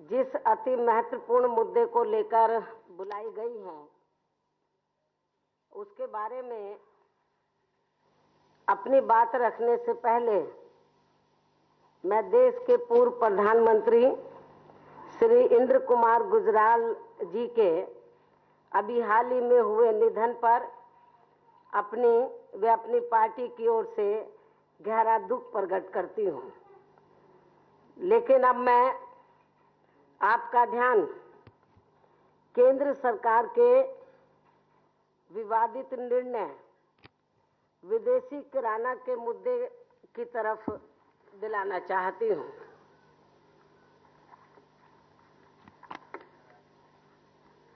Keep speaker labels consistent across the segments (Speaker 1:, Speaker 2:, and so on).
Speaker 1: जिस अति महत्वपूर्ण मुद्दे को लेकर बुलाई गई है उसके बारे में अपनी बात रखने से पहले मैं देश के पूर्व प्रधानमंत्री श्री इंद्र कुमार गुजराल जी के अभी हाल ही में हुए निधन पर अपनी पार्टी की ओर से गहरा दुख प्रकट करती हूँ। लेकिन अब मैं आपका ध्यान केंद्र सरकार के विवादित निर्णय विदेशी किराना के मुद्दे की तरफ दिलाना चाहती हूँ।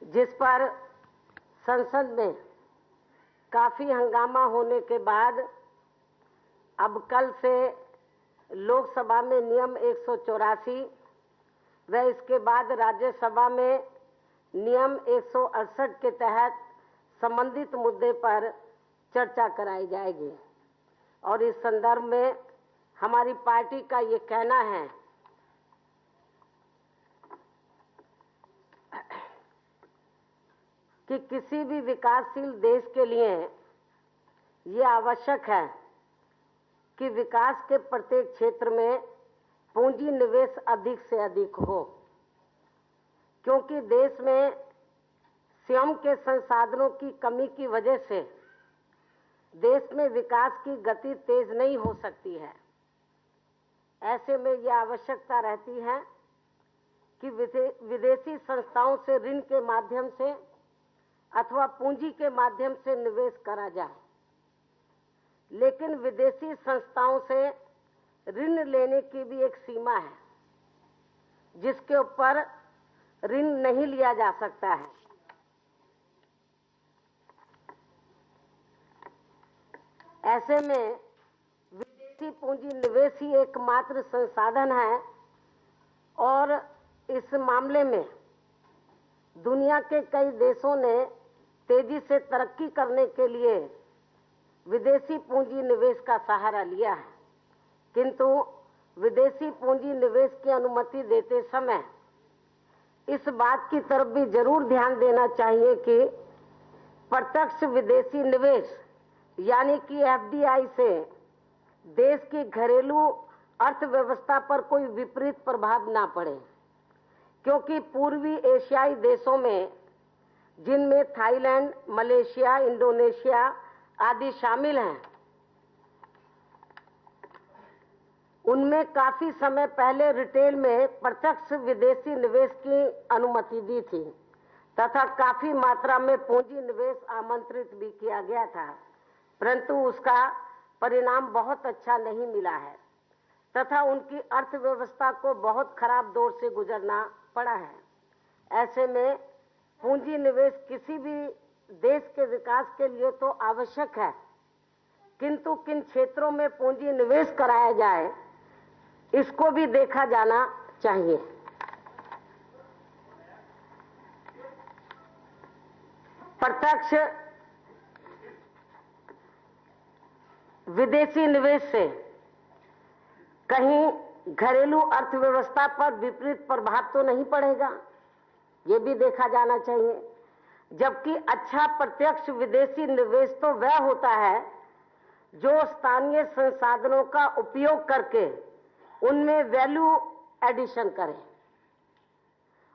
Speaker 1: जिस पर संसद में काफी हंगामा होने के बाद अब कल से लोकसभा में नियम 184 व इसके बाद राज्यसभा में नियम 168 के तहत संबंधित मुद्दे पर चर्चा कराई जाएगी। और इस संदर्भ में हमारी पार्टी का ये कहना है कि किसी भी विकासशील देश के लिए ये आवश्यक है कि विकास के प्रत्येक क्षेत्र में पूंजी निवेश अधिक से अधिक हो, क्योंकि देश में स्वयं के संसाधनों की कमी की वजह से देश में विकास की गति तेज नहीं हो सकती है। ऐसे में यह आवश्यकता रहती है कि विदेशी संस्थाओं से ऋण के माध्यम से अथवा पूंजी के माध्यम से निवेश करा जाए। लेकिन विदेशी संस्थाओं से ऋण लेने की भी एक सीमा है जिसके ऊपर ऋण नहीं लिया जा सकता है। ऐसे में विदेशी पूंजी निवेश ही एकमात्र संसाधन है और इस मामले में दुनिया के कई देशों ने तेजी से तरक्की करने के लिए विदेशी पूंजी निवेश का सहारा लिया है। किंतु विदेशी पूंजी निवेश की अनुमति देते समय इस बात की तरफ भी जरूर ध्यान देना चाहिए कि प्रत्यक्ष विदेशी निवेश यानी कि एफडीआई से देश की घरेलू अर्थव्यवस्था पर कोई विपरीत प्रभाव ना पड़े, क्योंकि पूर्वी एशियाई देशों में जिनमें थाईलैंड, मलेशिया, इंडोनेशिया आदि शामिल हैं, उनमें काफी समय पहले रिटेल में प्रत्यक्ष विदेशी निवेश की अनुमति दी थी तथा काफी मात्रा में पूंजी निवेश आमंत्रित भी किया गया था, परंतु उसका परिणाम बहुत अच्छा नहीं मिला है तथा उनकी अर्थव्यवस्था को बहुत खराब दौर से गुजरना पड़ा है। ऐसे में पूंजी निवेश किसी भी देश के विकास के लिए तो आवश्यक है, किंतु किन क्षेत्रों में पूंजी निवेश कराया जाए इसको भी देखा जाना चाहिए। प्रत्यक्ष विदेशी निवेश से कहीं घरेलू अर्थव्यवस्था पर विपरीत प्रभाव तो नहीं पड़ेगा, ये भी देखा जाना चाहिए। जबकि अच्छा प्रत्यक्ष विदेशी निवेश तो वह होता है जो स्थानीय संसाधनों का उपयोग करके उनमें वैल्यू एडिशन करे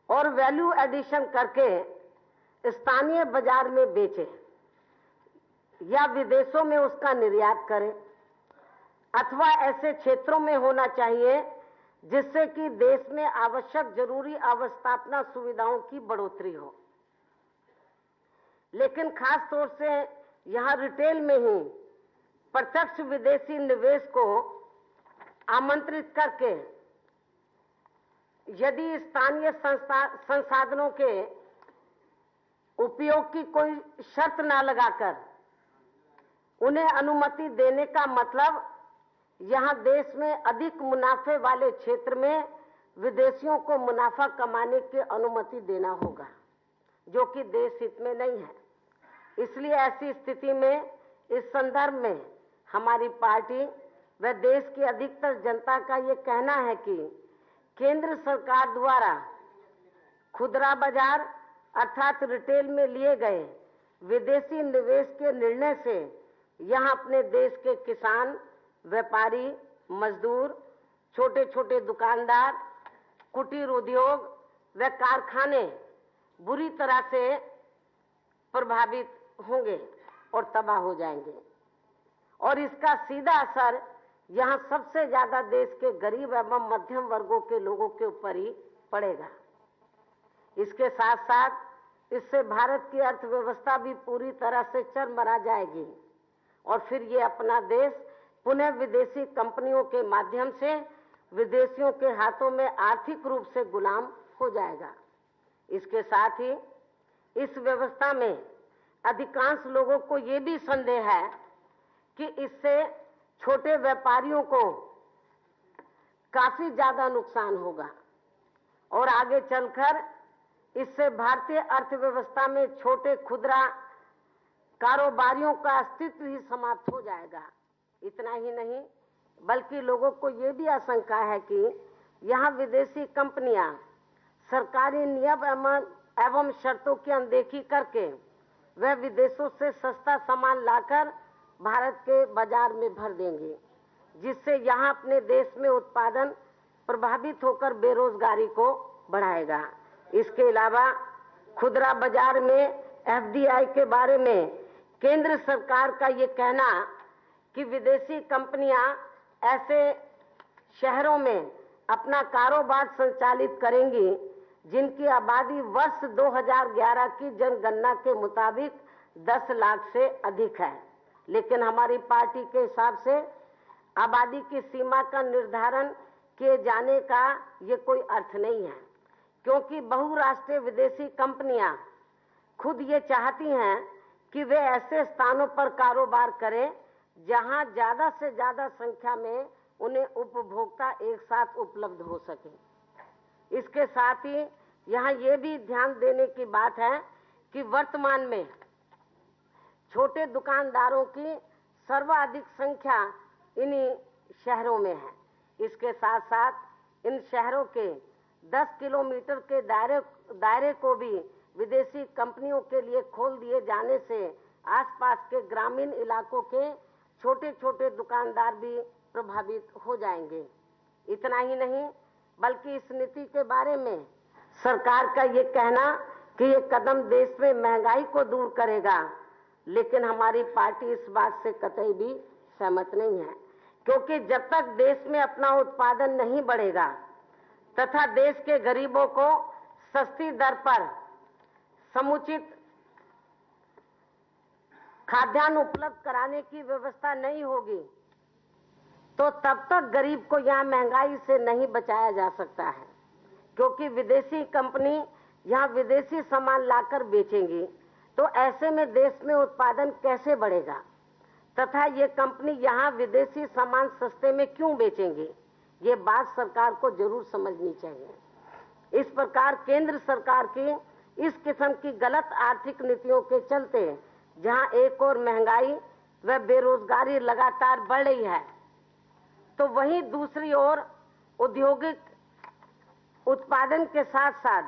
Speaker 1: और वैल्यू एडिशन करके स्थानीय बाजार में बेचे या विदेशों में उसका निर्यात करे, अथवा ऐसे क्षेत्रों में होना चाहिए जिससे कि देश में आवश्यक जरूरी अवस्थापना सुविधाओं की बढ़ोतरी हो। लेकिन खास तौर से यहाँ रिटेल में ही प्रत्यक्ष विदेशी निवेश को आमंत्रित करके यदि स्थानीय संसाधनों के उपयोग की कोई शर्त ना लगाकर उन्हें अनुमति देने का मतलब यहाँ देश में अधिक मुनाफे वाले क्षेत्र में विदेशियों को मुनाफा कमाने की अनुमति देना होगा, जो कि देश हित में नहीं है। इसलिए ऐसी स्थिति में इस संदर्भ में हमारी पार्टी व देश की अधिकतर जनता का ये कहना है कि केंद्र सरकार द्वारा खुदरा बाजार अर्थात रिटेल में लिए गए विदेशी निवेश के निर्णय से यहां अपने देश के किसान, व्यापारी, मजदूर, छोटे छोटे दुकानदार, कुटीर उद्योग व कारखाने बुरी तरह से प्रभावित होंगे और तबाह हो जाएंगे और इसका सीधा असर यहां सबसे ज्यादा देश के गरीब एवं मध्यम वर्गों के लोगों के ऊपर ही पड़ेगा। इसके साथ साथ इससे भारत की अर्थव्यवस्था भी पूरी तरह से चरमरा जाएगी और फिर ये अपना देश पुनः विदेशी कंपनियों के माध्यम से विदेशियों के हाथों में आर्थिक रूप से गुलाम हो जाएगा। इसके साथ ही इस व्यवस्था में अधिकांश लोगों को ये भी संदेह है कि इससे छोटे व्यापारियों को काफी ज्यादा नुकसान होगा और आगे चलकर इससे भारतीय अर्थव्यवस्था में छोटे खुदरा कारोबारियों का अस्तित्व ही समाप्त हो जाएगा। इतना ही नहीं बल्कि लोगों को ये भी आशंका है कि यहाँ विदेशी कंपनियां सरकारी नियम एवं शर्तों की अनदेखी करके वह विदेशों से सस्ता सामान लाकर भारत के बाजार में भर देंगे, जिससे यहाँ अपने देश में उत्पादन प्रभावित होकर बेरोजगारी को बढ़ाएगा। इसके अलावा खुदरा बाजार में एफडीआई के बारे में केंद्र सरकार का ये कहना कि विदेशी कंपनियां ऐसे शहरों में अपना कारोबार संचालित करेंगी जिनकी आबादी वर्ष 2011 की जनगणना के मुताबिक 10 लाख से अधिक है, लेकिन हमारी पार्टी के हिसाब से आबादी की सीमा का निर्धारण किए जाने का ये कोई अर्थ नहीं है, क्योंकि बहुराष्ट्रीय विदेशी कंपनियां खुद ये चाहती हैं कि वे ऐसे स्थानों पर कारोबार करें जहां ज्यादा से ज्यादा संख्या में उन्हें उपभोक्ता एक साथ उपलब्ध हो सके। इसके साथ ही यहाँ ये भी ध्यान देने की बात है कि वर्तमान में छोटे दुकानदारों की सर्वाधिक संख्या इन्हीं शहरों में है। इसके साथ साथ इन शहरों के 10 किलोमीटर के दायरे को भी विदेशी कंपनियों के लिए खोल दिए जाने से आसपास के ग्रामीण इलाकों के छोटे छोटे दुकानदार भी प्रभावित हो जाएंगे। इतना ही नहीं बल्कि इस नीति के बारे में सरकार का ये कहना कि ये कदम देश में महंगाई को दूर करेगा, लेकिन हमारी पार्टी इस बात से कतई भी सहमत नहीं है, क्योंकि जब तक देश में अपना उत्पादन नहीं बढ़ेगा तथा देश के गरीबों को सस्ती दर पर समुचित खाद्यान्न उपलब्ध कराने की व्यवस्था नहीं होगी तो तब तक गरीब को यहाँ महंगाई से नहीं बचाया जा सकता है, क्योंकि विदेशी कंपनी यहाँ विदेशी सामान लाकर बेचेंगी तो ऐसे में देश में उत्पादन कैसे बढ़ेगा तथा ये कंपनी यहाँ विदेशी सामान सस्ते में क्यों बेचेंगी, ये बात सरकार को जरूर समझनी चाहिए। इस प्रकार केंद्र सरकार की इस किस्म की गलत आर्थिक नीतियों के चलते जहां एक और महंगाई व बेरोजगारी लगातार बढ़ रही है तो वहीं दूसरी ओर औद्योगिक उत्पादन के साथ साथ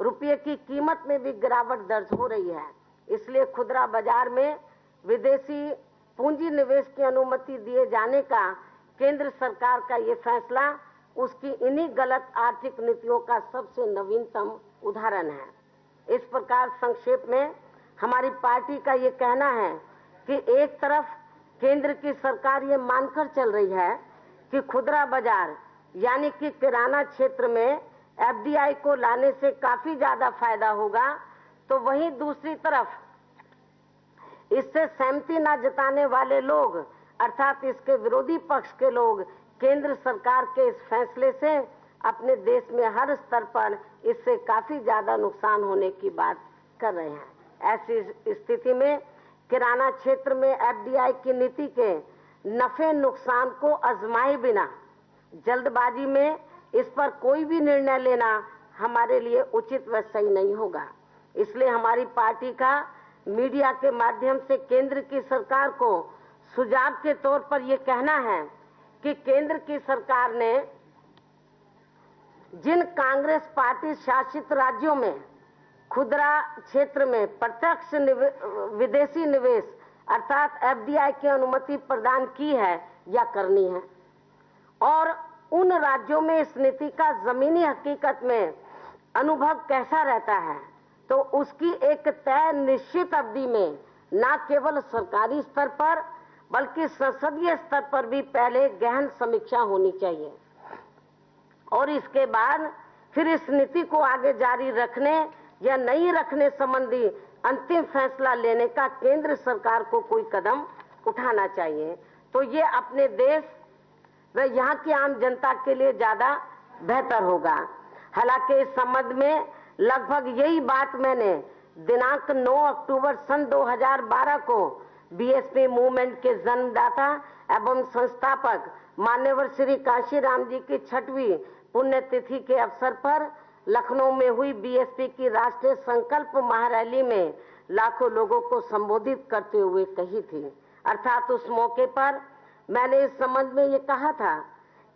Speaker 1: रुपये की कीमत में भी गिरावट दर्ज हो रही है। इसलिए खुदरा बाजार में विदेशी पूंजी निवेश की अनुमति दिए जाने का केंद्र सरकार का ये फैसला उसकी इन्हीं गलत आर्थिक नीतियों का सबसे नवीनतम उदाहरण है। इस प्रकार संक्षेप में हमारी पार्टी का ये कहना है कि एक तरफ केंद्र की सरकार ये मानकर चल रही है कि खुदरा बाजार यानी कि किराना क्षेत्र में एफडीआई को लाने से काफी ज्यादा फायदा होगा, तो वहीं दूसरी तरफ इससे सहमति न जताने वाले लोग अर्थात इसके विरोधी पक्ष के लोग केंद्र सरकार के इस फैसले से अपने देश में हर स्तर पर इससे काफी ज्यादा नुकसान होने की बात कर रहे हैं। ऐसी स्थिति में किराना क्षेत्र में एफडीआई की नीति के नफे नुकसान को आजमाए बिना जल्दबाजी में इस पर कोई भी निर्णय लेना हमारे लिए उचित व सही नहीं होगा। इसलिए हमारी पार्टी का मीडिया के माध्यम से केंद्र की सरकार को सुझाव के तौर पर यह कहना है कि केंद्र की सरकार ने जिन कांग्रेस पार्टी शासित राज्यों में खुदरा क्षेत्र में प्रत्यक्ष विदेशी निवेश अर्थात एफडीआई की अनुमति प्रदान की है या करनी है, और उन राज्यों में इस नीति का जमीनी हकीकत में अनुभव कैसा रहता है, तो उसकी एक तय निश्चित अवधि में न केवल सरकारी स्तर पर बल्कि संसदीय स्तर पर भी पहले गहन समीक्षा होनी चाहिए और इसके बाद फिर इस नीति को आगे जारी रखने या नहीं रखने संबंधी अंतिम फैसला लेने का केंद्र सरकार को कोई कदम उठाना चाहिए। तो ये अपने देश व यहाँ की आम जनता के लिए ज्यादा बेहतर होगा। हालांकि इस संबंध में लगभग यही बात मैंने दिनांक 9 अक्टूबर सन 2012 को बीएसपी मूवमेंट के जन्मदाता एवं संस्थापक मान्यवर श्री कांशीराम जी की 6वीं पुण्यतिथि के अवसर पर लखनऊ में हुई बीएसपी की राष्ट्रीय संकल्प महारैली में लाखों लोगों को संबोधित करते हुए कही थी। अर्थात उस मौके पर मैंने इस संबंध में ये कहा था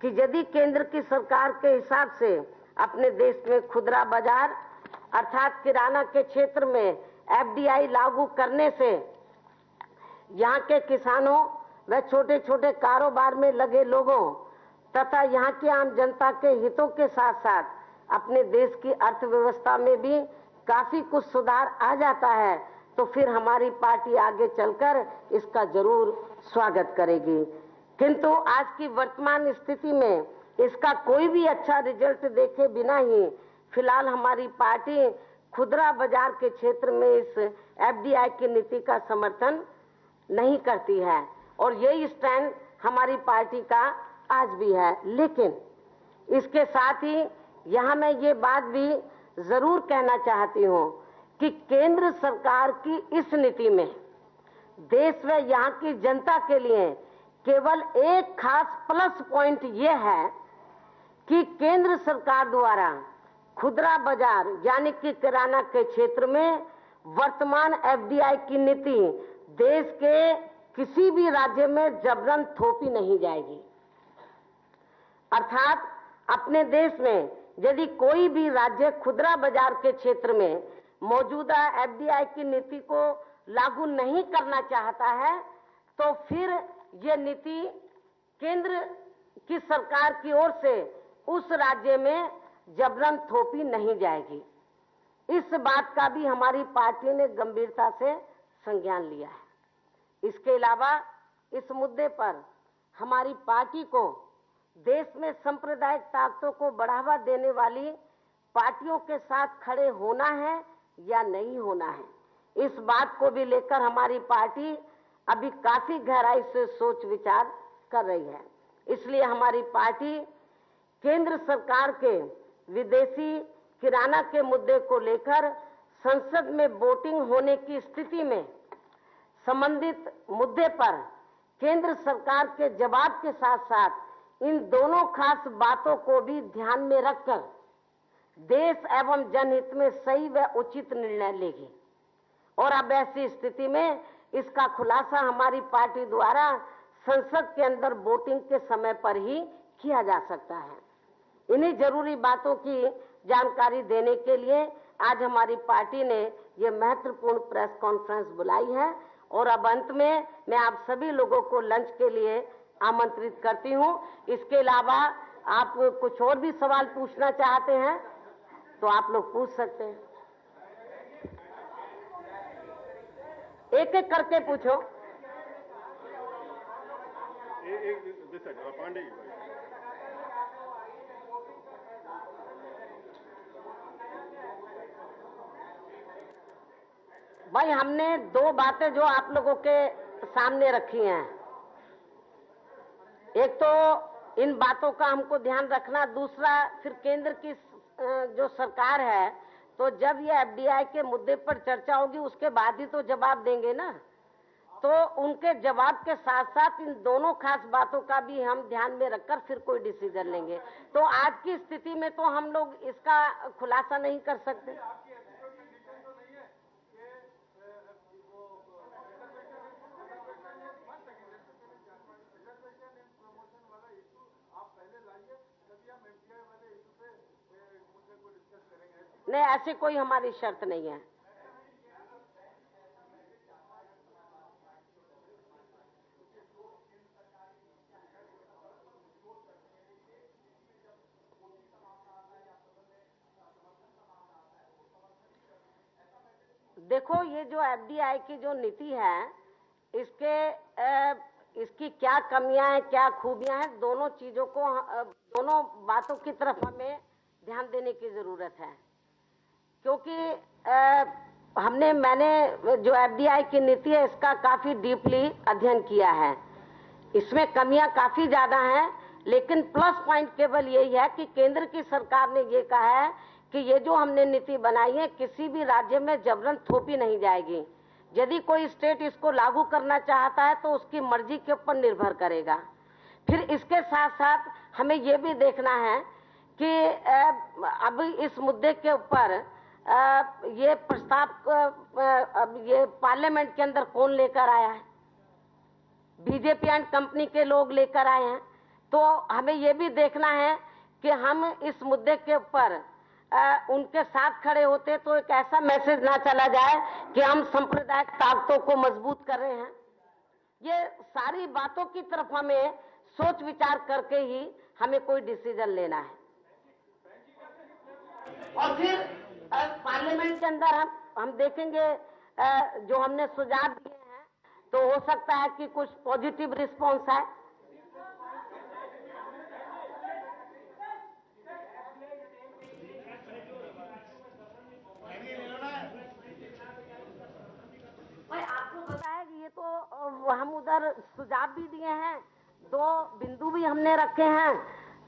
Speaker 1: कि यदि केंद्र की सरकार के हिसाब से अपने देश में खुदरा बाजार अर्थात किराना के क्षेत्र में एफडीआई लागू करने से यहाँ के किसानों व छोटे छोटे कारोबार में लगे लोगों तथा यहाँ की आम जनता के हितों के साथ साथ अपने देश की अर्थव्यवस्था में भी काफी कुछ सुधार आ जाता है, तो फिर हमारी पार्टी आगे चलकर इसका जरूर स्वागत करेगी। किंतु आज की वर्तमान स्थिति में इसका कोई भी अच्छा रिजल्ट देखे बिना ही फिलहाल हमारी पार्टी खुदरा बाजार के क्षेत्र में इस एफडीआई की नीति का समर्थन नहीं करती है और यही स्टैंड हमारी पार्टी का आज भी है। लेकिन इसके साथ ही यहाँ मैं ये बात भी जरूर कहना चाहती हूँ कि केंद्र सरकार की इस नीति में देश व यहाँ की जनता के लिए केवल एक खास प्लस पॉइंट ये है कि केंद्र सरकार द्वारा खुदरा बाजार यानी कि किराना के क्षेत्र में वर्तमान एफडीआई की नीति देश के किसी भी राज्य में जबरन थोपी नहीं जाएगी। अर्थात अपने देश में यदि कोई भी राज्य खुदरा बाजार के क्षेत्र में मौजूदा एफडीआई की नीति को लागू नहीं करना चाहता है, तो फिर ये नीति केंद्र की सरकार की ओर से उस राज्य में जबरन थोपी नहीं जाएगी। इस बात का भी हमारी पार्टी ने गंभीरता से संज्ञान लिया है। इसके अलावा इस मुद्दे पर हमारी पार्टी को देश में सांप्रदायिक ताकतों को बढ़ावा देने वाली पार्टियों के साथ खड़े होना है या नहीं होना है, इस बात को भी लेकर हमारी पार्टी अभी काफी गहराई से सोच विचार कर रही है। इसलिए हमारी पार्टी केंद्र सरकार के विदेशी किराना के मुद्दे को लेकर संसद में वोटिंग होने की स्थिति में संबंधित मुद्दे पर केंद्र सरकार के जवाब के साथ साथ इन दोनों खास बातों को भी ध्यान में रखकर देश एवं जनहित में सही व उचित निर्णय लेगी और अब ऐसी स्थिति में इसका खुलासा हमारी पार्टी द्वारा संसद के अंदर वोटिंग के समय पर ही किया जा सकता है। इन्हीं जरूरी बातों की जानकारी देने के लिए आज हमारी पार्टी ने ये महत्वपूर्ण प्रेस कॉन्फ्रेंस बुलाई है और अब अंत में मैं आप सभी लोगों को लंच के लिए आमंत्रित करती हूँ। इसके अलावा आप कुछ और भी सवाल पूछना चाहते हैं तो आप लोग पूछ सकते हैं, एक एक करके पूछो। पांडे भाई, हमने दो बातें जो आप लोगों के सामने रखी हैं, एक तो इन बातों का हमको ध्यान रखना, दूसरा फिर केंद्र की जो सरकार है तो जब ये एफडीआई के मुद्दे पर चर्चा होगी उसके बाद ही तो जवाब देंगे ना, तो उनके जवाब के साथ साथ इन दोनों खास बातों का भी हम ध्यान में रखकर फिर कोई डिसीजन लेंगे। तो आज की स्थिति में तो हम लोग इसका खुलासा नहीं कर सकते। नहीं, ऐसी कोई हमारी शर्त नहीं है। देखो, ये जो एफडीआई की जो नीति है, इसकी क्या कमियां हैं, क्या खूबियां हैं, दोनों चीजों को, दोनों बातों की तरफ हमें ध्यान देने की जरूरत है। क्योंकि मैंने जो एफडीआई की नीति है, इसका काफी डीपली अध्ययन किया है। इसमें कमियां काफी ज्यादा हैं, लेकिन प्लस पॉइंट केवल यही है कि केंद्र की सरकार ने ये कहा है कि ये जो हमने नीति बनाई है, किसी भी राज्य में जबरन थोपी नहीं जाएगी। यदि कोई स्टेट इसको लागू करना चाहता है तो उसकी मर्जी के ऊपर निर्भर करेगा। फिर इसके साथ साथ हमें ये भी देखना है कि अब इस मुद्दे के ऊपर ये प्रस्ताव अब ये पार्लियामेंट के अंदर कौन लेकर आया है? बीजेपी एंड कंपनी के लोग लेकर आए हैं। तो हमें ये भी देखना है कि हम इस मुद्दे के ऊपर उनके साथ खड़े होते तो एक ऐसा मैसेज ना चला जाए कि हम सांप्रदायिक ताकतों को मजबूत कर रहे हैं। ये सारी बातों की तरफ हमें सोच विचार करके ही हमें कोई डिसीजन लेना है। और फिर पार्लियामेंट के अंदर हम देखेंगे जो हमने सुझाव दिए हैं, तो हो सकता है कि कुछ पॉजिटिव रिस्पॉन्स है। आपको पता है कि ये तो हम उधर सुझाव भी दिए हैं, 2 बिंदु भी हमने रखे हैं,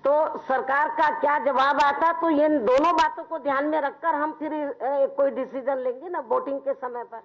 Speaker 1: तो सरकार का क्या जवाब आता, तो ये दोनों बातों को ध्यान में रखकर हम फिर कोई डिसीजन लेंगे ना वोटिंग के समय पर।